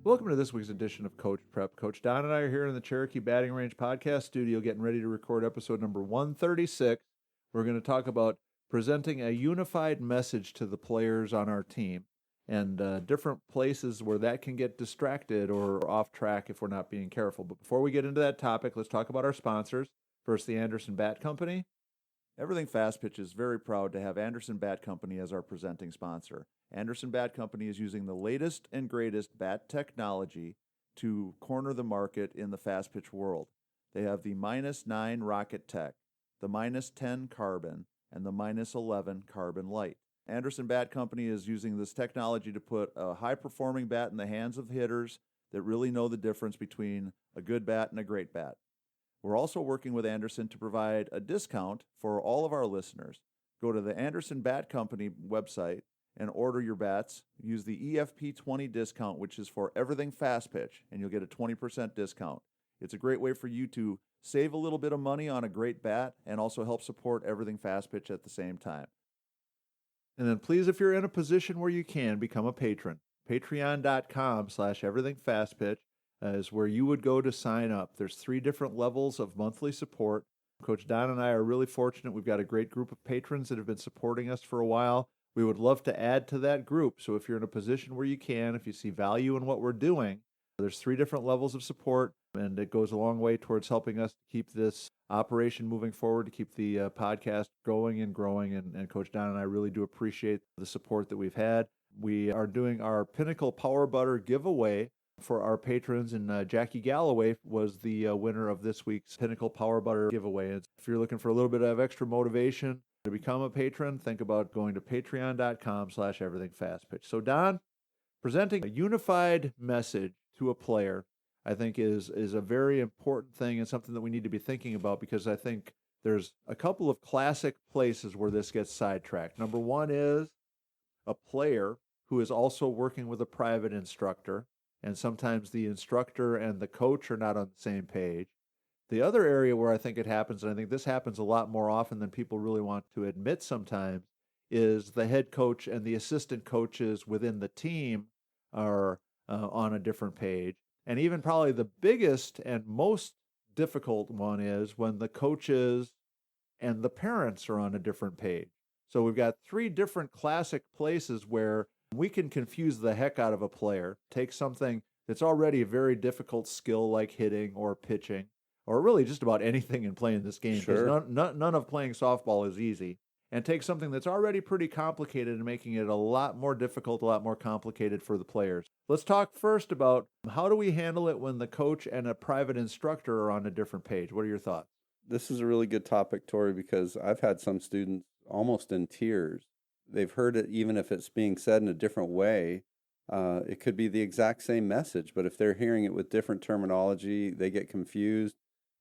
Welcome to this week's edition of Coach Prep. Coach Don and I are here in the Cherokee Batting Range podcast studio getting ready to record episode number 136. We're going to talk about presenting a unified message to the players on our team and different places where that can get distracted or off track if we're not being careful. But before we get into that topic, let's talk about our sponsors. First, the Anderson Bat Company. Everything Fast Pitch is very proud to have Anderson Bat Company as our presenting sponsor. Anderson Bat Company is using the latest and greatest bat technology to corner the market in the fast pitch world. They have the -9 Rocket Tech, the -10 Carbon, and the -11 Carbon Light. Anderson Bat Company is using this technology to put a high-performing bat in the hands of hitters that really know the difference between a good bat and a great bat. We're also working with Anderson to provide a discount for all of our listeners. Go to the Anderson Bat Company website and order your bats. Use the EFP20 discount, which is for everything fast pitch, and you'll get a 20% discount. It's a great way for you to save a little bit of money on a great bat and also help support everything fast pitch at the same time. And then please, if you're in a position where you can, become a patron. Patreon.com/everythingfastpitch is where you would go to sign up. There's 3 different levels of monthly support. Coach Don and I are really fortunate. We've got a great group of patrons that have been supporting us for a while. We would love to add to that group. So if you're in a position where you can, if you see value in what we're doing, there's 3 different levels of support, and it goes a long way towards helping us keep this operation moving forward, to keep the podcast going and growing. And Coach Don and I really do appreciate the support that we've had. We are doing our Pinnacle Power Butter giveaway for our patrons, and Jackie Galloway was the winner of this week's Pinnacle Power Butter giveaway. And if you're looking for a little bit of extra motivation to become a patron, think about going to patreon.com/everythingfastpitch. So Don, presenting a unified message to a player, I think is a very important thing and something that we need to be thinking about, because I think there's a couple of classic places where this gets sidetracked. Number one is a player who is also working with a private instructor, and sometimes the instructor and the coach are not on the same page. The other area where I think it happens, and I think this happens a lot more often than people really want to admit sometimes, is the head coach and the assistant coaches within the team are on a different page. And even probably the biggest and most difficult one is when the coaches and the parents are on a different page. So we've got 3 different classic places where we can confuse the heck out of a player, take something that's already a very difficult skill like hitting or pitching, or really just about anything in playing this game, because Sure. none of playing softball is easy, and take something that's already pretty complicated and making it a lot more difficult, a lot more complicated for the players. Let's talk first about how do we handle it when the coach and a private instructor are on a different page. What are your thoughts? This is a really good topic, Tori, because I've had some students almost in tears. They've heard it, even if it's being said in a different way. It could be the exact same message, but if they're hearing it with different terminology, they get confused.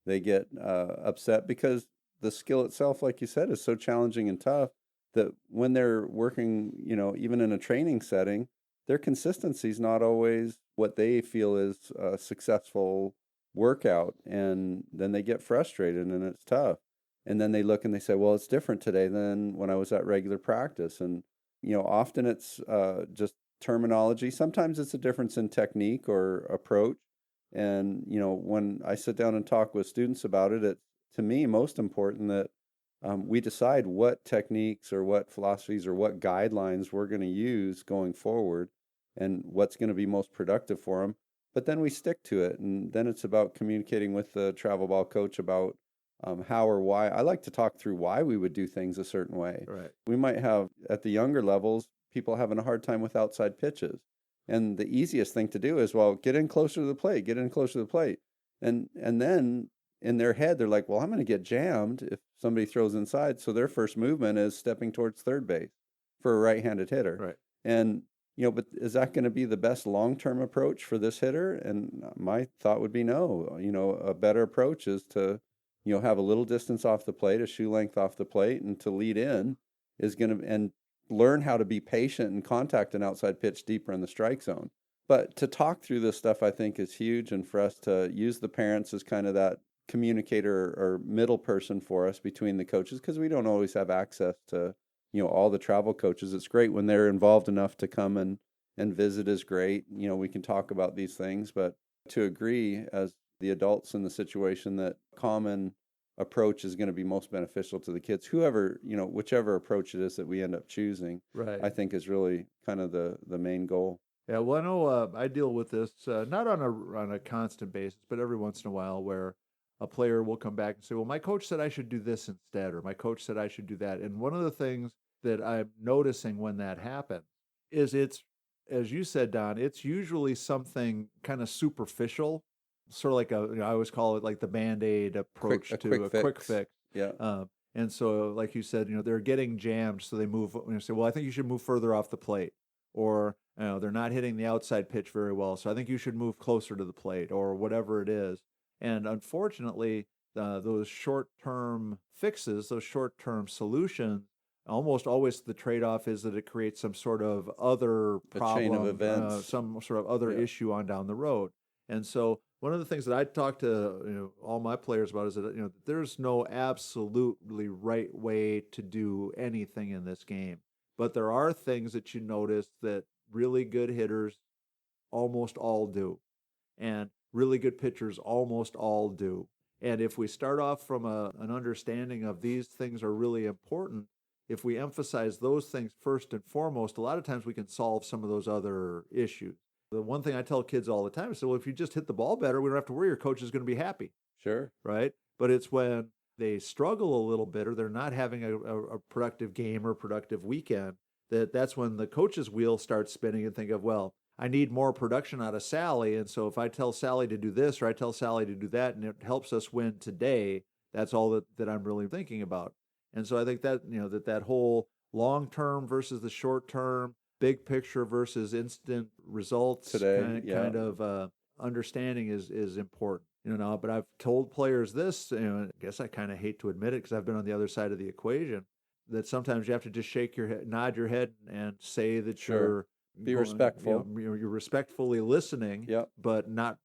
They get upset because the skill itself, like you said, is so challenging and tough that when they're working, even in a training setting, their consistency is not always what they feel is a successful workout. And then they get frustrated and it's tough. And then they look and they say, well, it's different today than when I was at regular practice. And, often it's just terminology. Sometimes it's a difference in technique or approach. And, when I sit down and talk with students about it, it's, to me, most important that we decide what techniques or what philosophies or what guidelines we're going to use going forward and what's going to be most productive for them. But then we stick to it. And then it's about communicating with the travel ball coach about how or why. I like to talk through why we would do things a certain way. Right. We might have, at the younger levels, people having a hard time with outside pitches. And the easiest thing to do is, well, get in closer to the plate, get in closer to the plate. And then in their head, they're like, well, I'm going to get jammed if somebody throws inside. So their first movement is stepping towards third base for a right-handed hitter. Right. And, but is that going to be the best long-term approach for this hitter? And my thought would be no. A better approach is to, have a little distance off the plate, a shoe length off the plate, and to lead in is going to, and learn how to be patient and contact an outside pitch deeper in the strike zone. But to talk through this stuff, I think, is huge. And for us to use the parents as kind of that communicator or middle person for us between the coaches, because we don't always have access to, all the travel coaches. It's great when they're involved enough to come and and visit is great. We can talk about these things, but to agree as the adults in the situation that common approach is going to be most beneficial to the kids, whoever, whichever approach it is that we end up choosing, Right. I think is really kind of the main goal. Yeah, well, I know I deal with this not on a constant basis, but every once in a while, where a player will come back and say, "Well, my coach said I should do this instead," or "My coach said I should do that." And one of the things that I'm noticing when that happens is it's, as you said, Don, it's usually something kind of superficial, sort of like I always call it like the Band-Aid approach to a quick fix. Yeah. And so, like you said, they're getting jammed, so they move. Say, "Well, I think you should move further off the plate," or they're not hitting the outside pitch very well, so I think you should move closer to the plate, or whatever it is. And unfortunately, those short-term fixes, those short-term solutions, almost always the trade-off is that it creates some sort of other problem, chain of events. some sort of other issue on down the road. And so one of the things that I talk to all my players about is that there's no absolutely right way to do anything in this game, but there are things that you notice that really good hitters almost all do, and really good pitchers almost all do. And if we start off from an understanding of these things are really important, if we emphasize those things first and foremost, a lot of times we can solve some of those other issues. The one thing I tell kids all the time is, well, if you just hit the ball better, we don't have to worry, your coach is going to be happy. Sure. Right? But it's when they struggle a little bit, or they're not having a productive game or productive weekend, that's when the coach's wheel starts spinning and think of, well, I need more production out of Sally, and so if I tell Sally to do this, or I tell Sally to do that, and it helps us win today, that's all that I'm really thinking about. And so I think that that whole long-term versus the short-term, big picture versus instant results today, kind of understanding is important. But I've told players this, I guess I kind of hate to admit it because I've been on the other side of the equation, that sometimes you have to just shake your head, nod your head, and say that Sure. Be respectful. You're respectfully listening, Yep. but not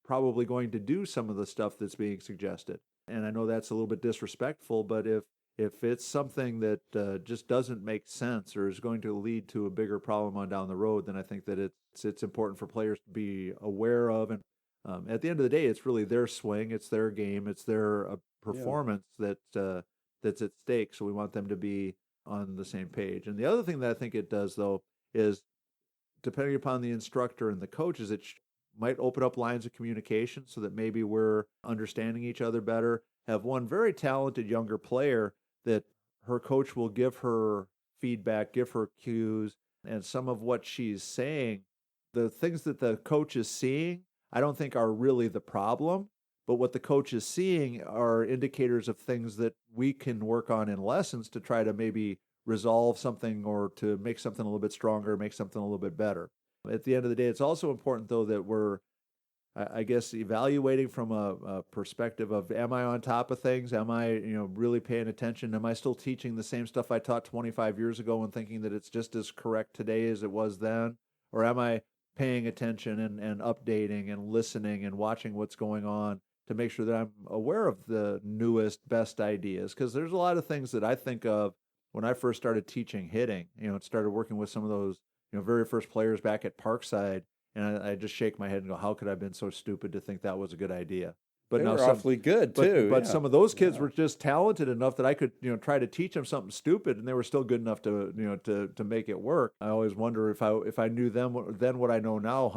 probably going to do some of the stuff that's being suggested. And I know that's a little bit disrespectful, but if it's something that just doesn't make sense or is going to lead to a bigger problem on down the road, then I think that it's important for players to be aware of. And at the end of the day, it's really their swing, it's their game, it's their performance that's at stake. So we want them to be on the same page. And the other thing that I think it does, though, is depending upon the instructor and the coaches, it might open up lines of communication so that maybe we're understanding each other better. Have one very talented younger player that her coach will give her feedback, give her cues, and some of what she's saying, the things that the coach is seeing, I don't think are really the problem, but what the coach is seeing are indicators of things that we can work on in lessons to try to maybe resolve something or to make something a little bit stronger, make something a little bit better. At the end of the day, it's also important, though, that we're, I guess, evaluating from a perspective of, am I on top of things? Am I, really paying attention? Am I still teaching the same stuff I taught 25 years ago and thinking that it's just as correct today as it was then? Or am I paying attention and updating and listening and watching what's going on to make sure that I'm aware of the newest, best ideas? Because there's a lot of things that I think of when I first started teaching hitting, started working with some of those, very first players back at Parkside, and I just shake my head and go, how could I have been so stupid to think that was a good idea? But they now were awfully good too. But some of those kids were just talented enough that I could, try to teach them something stupid, and they were still good enough to, to make it work. I always wonder if I knew them then what I know now,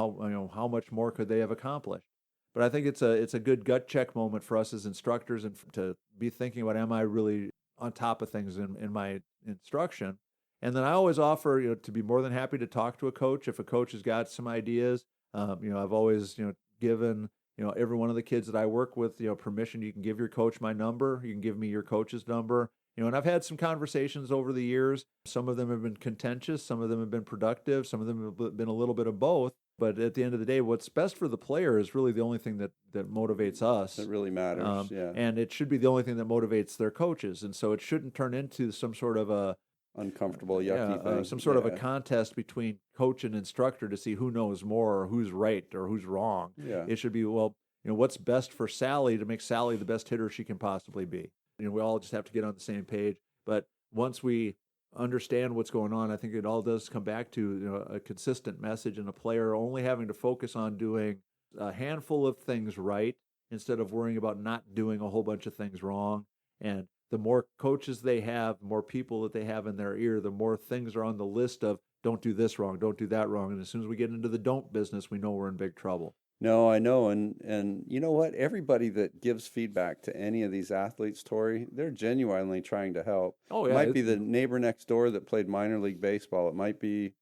how much more could they have accomplished? But I think it's a good gut check moment for us as instructors, and to be thinking about, am I really on top of things in my instruction? And then I always offer, to be more than happy to talk to a coach if a coach has got some ideas. I've always, given, every one of the kids that I work with, permission. You can give your coach my number. You can give me your coach's number. And I've had some conversations over the years. Some of them have been contentious. Some of them have been productive. Some of them have been a little bit of both. But at the end of the day, what's best for the player is really the only thing that motivates us. It really matters, yeah. And it should be the only thing that motivates their coaches. And so it shouldn't turn into some sort of a uncomfortable, yucky thing. Some sort of a contest between coach and instructor to see who knows more, or who's right or who's wrong. Yeah. It should be, well, what's best for Sally to make Sally the best hitter she can possibly be. We all just have to get on the same page. But once we understand what's going on. I think it all does come back to, a consistent message, and a player only having to focus on doing a handful of things right instead of worrying about not doing a whole bunch of things wrong. And the more coaches they have, the more people that they have in their ear, the more things are on the list of don't do this wrong, don't do that wrong. And as soon as we get into the don't business, we know we're in big trouble. No, I know, and you know what? Everybody that gives feedback to any of these athletes, Tori, they're genuinely trying to help. Oh It yeah, might be the neighbor next door that played minor league baseball. It might be,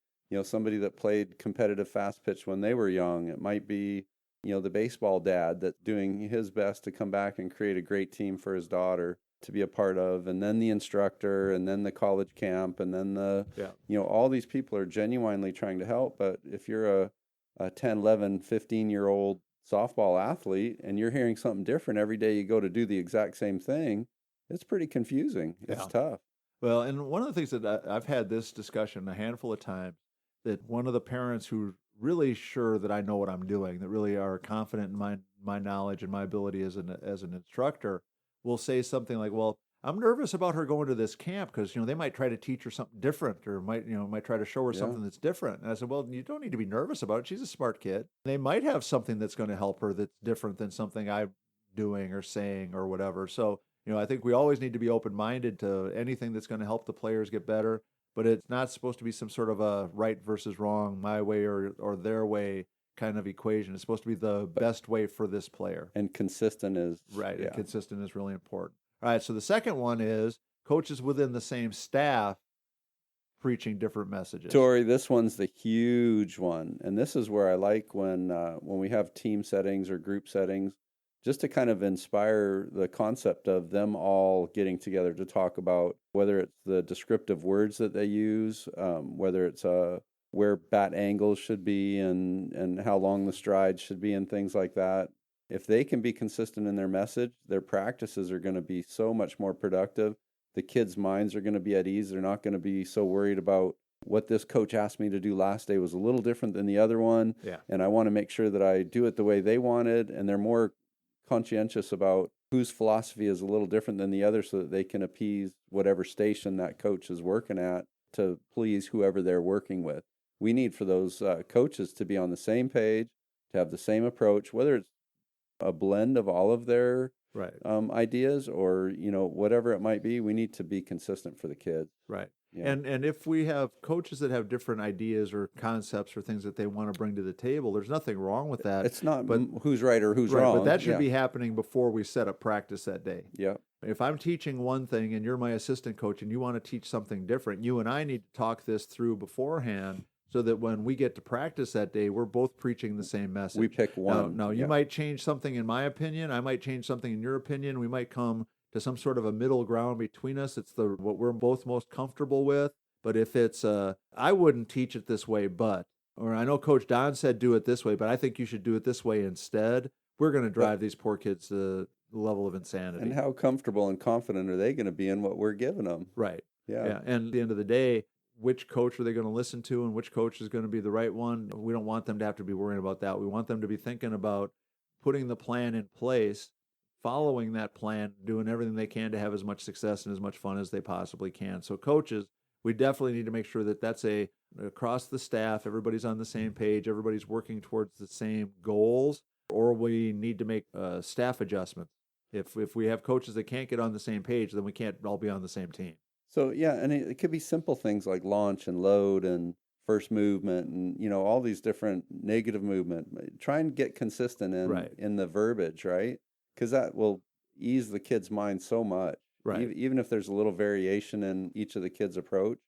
somebody that played competitive fast pitch when they were young. It might be, the baseball dad that's doing his best to come back and create a great team for his daughter to be a part of, and then the instructor, and then the college camp, and then all these people are genuinely trying to help. But if you're a 10, 11, 15-year-old softball athlete and you're hearing something different every day you go to do the exact same thing, it's pretty confusing. It's tough. Well, and one of the things that I've had this discussion a handful of times, that one of the parents who really sure that I know what I'm doing, that really are confident in my knowledge and my ability as an instructor, will say something like, "Well, I'm nervous about her going to this camp because they might try to teach her something different, or might try to show her something that's different." And I said, "Well, you don't need to be nervous about it. She's a smart kid. They might have something that's going to help her that's different than something I'm doing or saying or whatever." So I think we always need to be open-minded to anything that's going to help the players get better. But it's not supposed to be some sort of a right versus wrong, my way or their way kind of equation. It's supposed to be the best way for this player. And consistent is right. And consistent is really important. All right, so the second one is coaches within the same staff preaching different messages. Tori, this one's the huge one, and this is where I like when we have team settings or group settings, just to kind of inspire the concept of them all getting together to talk about whether it's the descriptive words that they use, whether it's where bat angles should be and how long the strides should be and things like that. If they can be consistent in their message, their practices are going to be so much more productive. The kids' minds are going to be at ease. They're not going to be so worried about what this coach asked me to do last day was a little different than the other one. Yeah. And I want to make sure that I do it the way they wanted. And they're more conscientious about whose philosophy is a little different than the other so that they can appease whatever station that coach is working at to please whoever they're working with. We need for those coaches to be on the same page, to have the same approach, whether it's a blend of all of their ideas or whatever it might be. We need to be consistent for the kids. Right. Yeah. And if we have coaches that have different ideas or concepts or things that they want to bring to the table, there's nothing wrong with that. It's not who's right or who's wrong. But that should be happening before we set up practice that day. Yeah. If I'm teaching one thing and you're my assistant coach and you want to teach something different, you and I need to talk this through beforehand so that when we get to practice that day, we're both preaching the same message. We pick one. Now you might change something in my opinion. I might change something in your opinion. We might come to some sort of a middle ground between us. It's what we're both most comfortable with. But if it's, I wouldn't teach it this way, or I know Coach Don said do it this way, but I think you should do it this way instead. We're going to drive these poor kids to the level of insanity. And how comfortable and confident are they going to be in what we're giving them? Right. Yeah. And at the end of the day, which coach are they going to listen to and which coach is going to be the right one? We don't want them to have to be worrying about that. We want them to be thinking about putting the plan in place, following that plan, doing everything they can to have as much success and as much fun as they possibly can. So coaches, we definitely need to make sure that that's across the staff, everybody's on the same page, everybody's working towards the same goals, or we need to make staff adjustments. If we have coaches that can't get on the same page, then we can't all be on the same team. So, yeah, and it could be simple things like launch and load and first movement and, all these different negative movement. Try and get consistent in the verbiage, right? Because that will ease the kid's mind so much. Right. Even if there's a little variation in each of the kids' approach,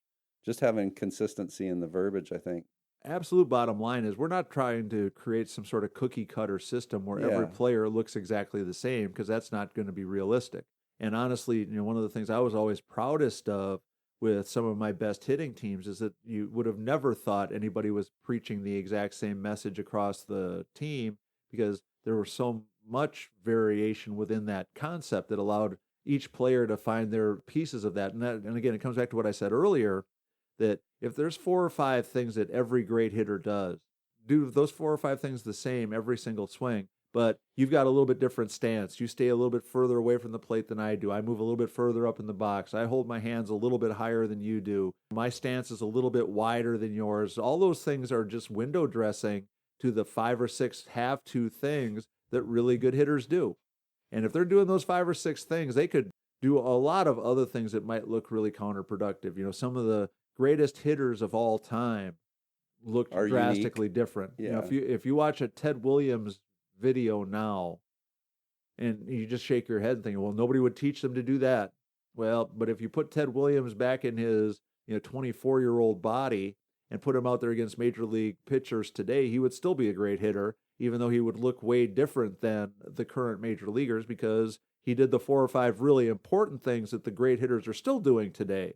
just having consistency in the verbiage, I think. Absolute bottom line is we're not trying to create some sort of cookie cutter system where every player looks exactly the same, because that's not going to be realistic. And honestly, one of the things I was always proudest of with some of my best hitting teams is that you would have never thought anybody was preaching the exact same message across the team, because there was so much variation within that concept that allowed each player to find their pieces of that. And again, it comes back to what I said earlier, that if there's 4 or 5 things that every great hitter does, do those 4 or 5 things the same every single swing, but you've got a little bit different stance. You stay a little bit further away from the plate than I do. I move a little bit further up in the box. I hold my hands a little bit higher than you do. My stance is a little bit wider than yours. All those things are just window dressing to the 5 or 6 have-to things that really good hitters do. And if they're doing those 5 or 6 things, they could do a lot of other things that might look really counterproductive. You know, some of the greatest hitters of all time looked Are drastically unique. different. Yeah. You know, if you watch a Ted Williams video now and you just shake your head and think, well, nobody would teach them to do that. Well, but if you put Ted Williams back in his 24-year-old body and put him out there against major league pitchers today, he would still be a great hitter, even though he would look way different than the current major leaguers, because he did the 4 or 5 really important things that the great hitters are still doing today.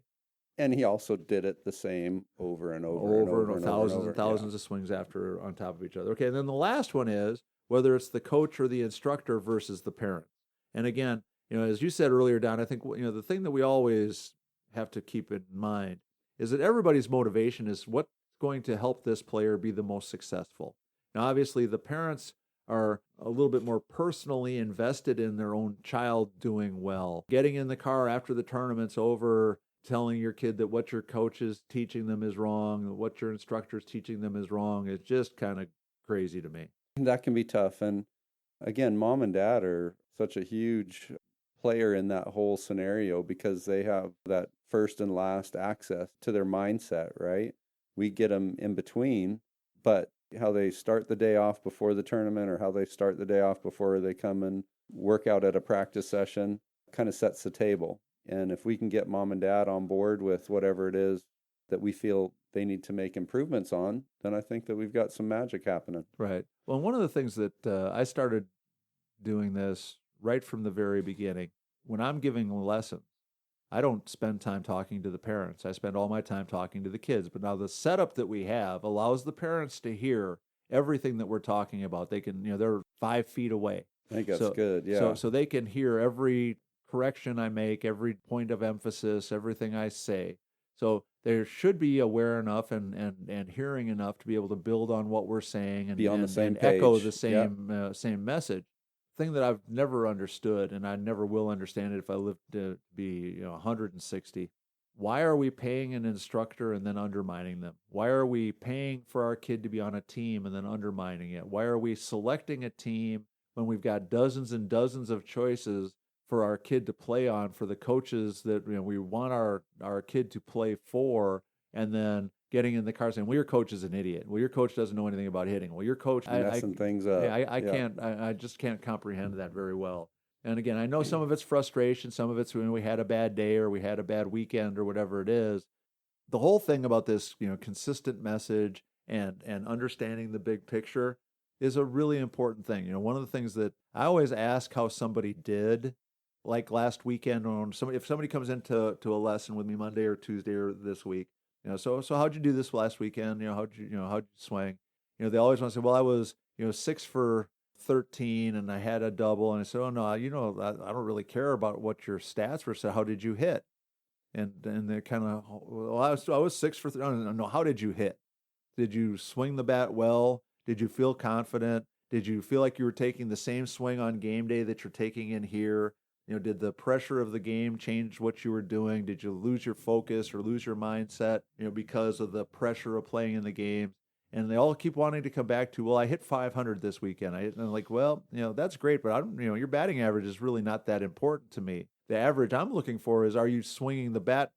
And he also did it the same over and over and Over over and and thousands over. and thousands of swings after on top of each other. Okay, and then the last one is whether it's the coach or the instructor versus the parents. And again, as you said earlier, Don, I think the thing that we always have to keep in mind is that everybody's motivation is what's going to help this player be the most successful. Now, obviously, the parents are a little bit more personally invested in their own child doing well. Getting in the car after the tournament's over, telling your kid that what your coach is teaching them is wrong, what your instructor is teaching them is wrong, is just kind of crazy to me. That can be tough. And again, mom and dad are such a huge player in that whole scenario because they have that first and last access to their mindset, right? We get them in between, but how they start the day off before the tournament or how they start the day off before they come and work out at a practice session kind of sets the table. And if we can get mom and dad on board with whatever it is that we feel they need to make improvements on, then I think that we've got some magic happening. Right. Well, one of the things that I started doing this right from the very beginning, when I'm giving lessons, I don't spend time talking to the parents. I spend all my time talking to the kids. But now the setup that we have allows the parents to hear everything that we're talking about. They can, they're 5 feet away. I think that's good. Yeah. So they can hear every correction I make, every point of emphasis, everything I say. So they should be aware enough and hearing enough to be able to build on what we're saying and be on the same and echo page. the same message. Thing that I've never understood, and I never will understand it if I live to be 160. Why are we paying an instructor and then undermining them? Why are we paying for our kid to be on a team and then undermining it? Why are we selecting a team when we've got dozens and dozens of choices for our kid to play on, for the coaches that we want our kid to play for, and then getting in the car saying, well, your coach is an idiot. Well, your coach doesn't know anything about hitting. Well, your coach messing things up. I just can't comprehend that very well. And again, I know some of it's frustration, some of it's when we had a bad day or we had a bad weekend or whatever it is. The whole thing about this, consistent message and understanding the big picture is a really important thing. One of the things that I always ask how somebody did, like last weekend, or if somebody comes into a lesson with me Monday or Tuesday or this week, so how'd you do this last weekend? How'd you swing? They always want to say, well, I was 6 for 13 and I had a double, and I said, oh no, I don't really care about what your stats were. So how did you hit? And they're kind of, well, I was 6 for 13. No, how did you hit? Did you swing the bat well? Did you feel confident? Did you feel like you were taking the same swing on game day that you're taking in here? Did the pressure of the game change what you were doing? Did you lose your focus or lose your mindset, because of the pressure of playing in the game? And they all keep wanting to come back to, well, I hit 500 this weekend. And I'm like, well, that's great, but I don't, your batting average is really not that important to me. The average I'm looking for is, are you swinging the bat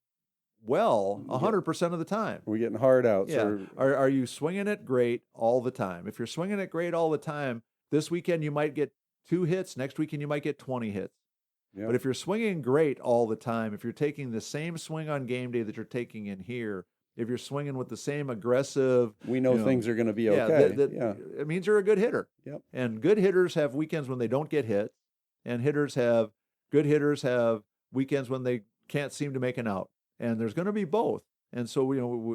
well 100% of the time? We're getting hard outs. Yeah. Are you swinging it great all the time? If you're swinging it great all the time, this weekend you might get 2 hits. Next weekend you might get 20 hits. Yep. But if you're swinging great all the time, if you're taking the same swing on game day that you're taking in here, if you're swinging with the same aggressive, we know things are going to be okay. It means you're a good hitter. Yep. And good hitters have weekends when they don't get hit, and good hitters have weekends when they can't seem to make an out. And there's going to be both. And so,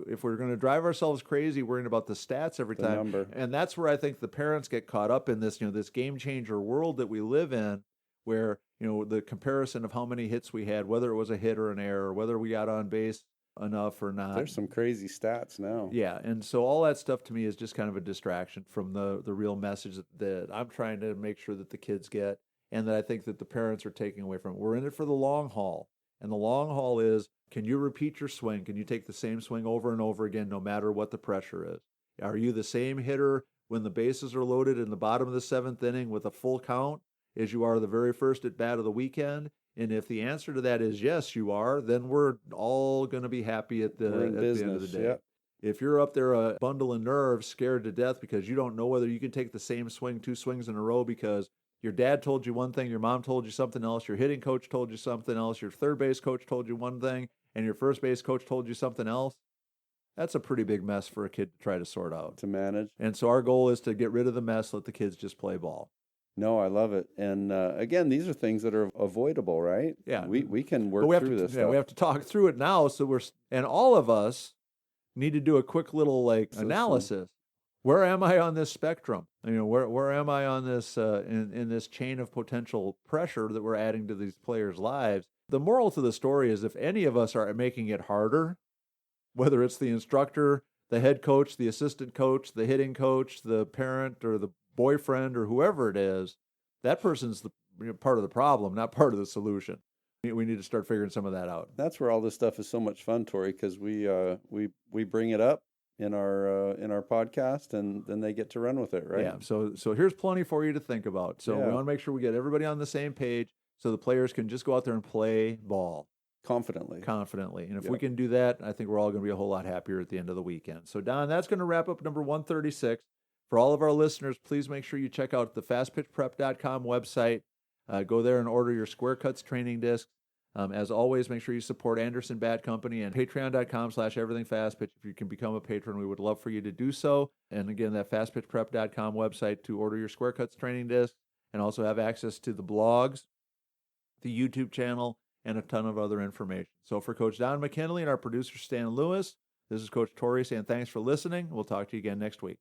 if we're going to drive ourselves crazy worrying about the stats every time, number. And that's where I think the parents get caught up in this, this game changer world that we live in, where, the comparison of how many hits we had, whether it was a hit or an error, whether we got on base enough or not. There's some crazy stats now. Yeah, and so all that stuff to me is just kind of a distraction from the real message that I'm trying to make sure that the kids get, and that I think that the parents are taking away from it. We're in it for the long haul, and the long haul is, can you repeat your swing? Can you take the same swing over and over again, no matter what the pressure is? Are you the same hitter when the bases are loaded in the bottom of the 7th inning with a full count as you are the very first at bat of the weekend? And if the answer to that is yes, you are, then we're all going to be happy at the end of the day. Yep. If you're up there a bundle of nerves, scared to death because you don't know whether you can take the same swing 2 swings in a row because your dad told you one thing, your mom told you something else, your hitting coach told you something else, your third base coach told you one thing, and your first base coach told you something else, that's a pretty big mess for a kid to try to sort out. To manage. And so our goal is to get rid of the mess, let the kids just play ball. No, I love it. And again, these are things that are avoidable, right? Yeah. We can work through this Yeah, stuff. we have to talk through it now. And all of us need to do a quick little analysis. Where am I on this spectrum? Where am I on this in this chain of potential pressure that we're adding to these players' lives? The moral to the story is, if any of us are making it harder, whether it's the instructor, the head coach, the assistant coach, the hitting coach, the parent, or the boyfriend, or whoever it is, that person's part of the problem, not part of the solution. We need to start figuring some of that out. That's where all this stuff is so much fun, Tori, because we bring it up in our podcast, and then they get to run with it, right? Yeah. So here's plenty for you to think about. So we want to make sure we get everybody on the same page, so the players can just go out there and play ball confidently. And if we can do that, I think we're all going to be a whole lot happier at the end of the weekend. So Don, that's going to wrap up number 136. For all of our listeners, please make sure you check out the fastpitchprep.com website. Go there and order your Square Cuts training discs. As always, make sure you support Anderson Bat Company and patreon.com/everythingfastpitch. If you can become a patron, we would love for you to do so. And again, that fastpitchprep.com website to order your Square Cuts training discs, and also have access to the blogs, the YouTube channel, and a ton of other information. So for Coach Don McKinley and our producer Stan Lewis, this is Coach Tori saying thanks for listening. We'll talk to you again next week.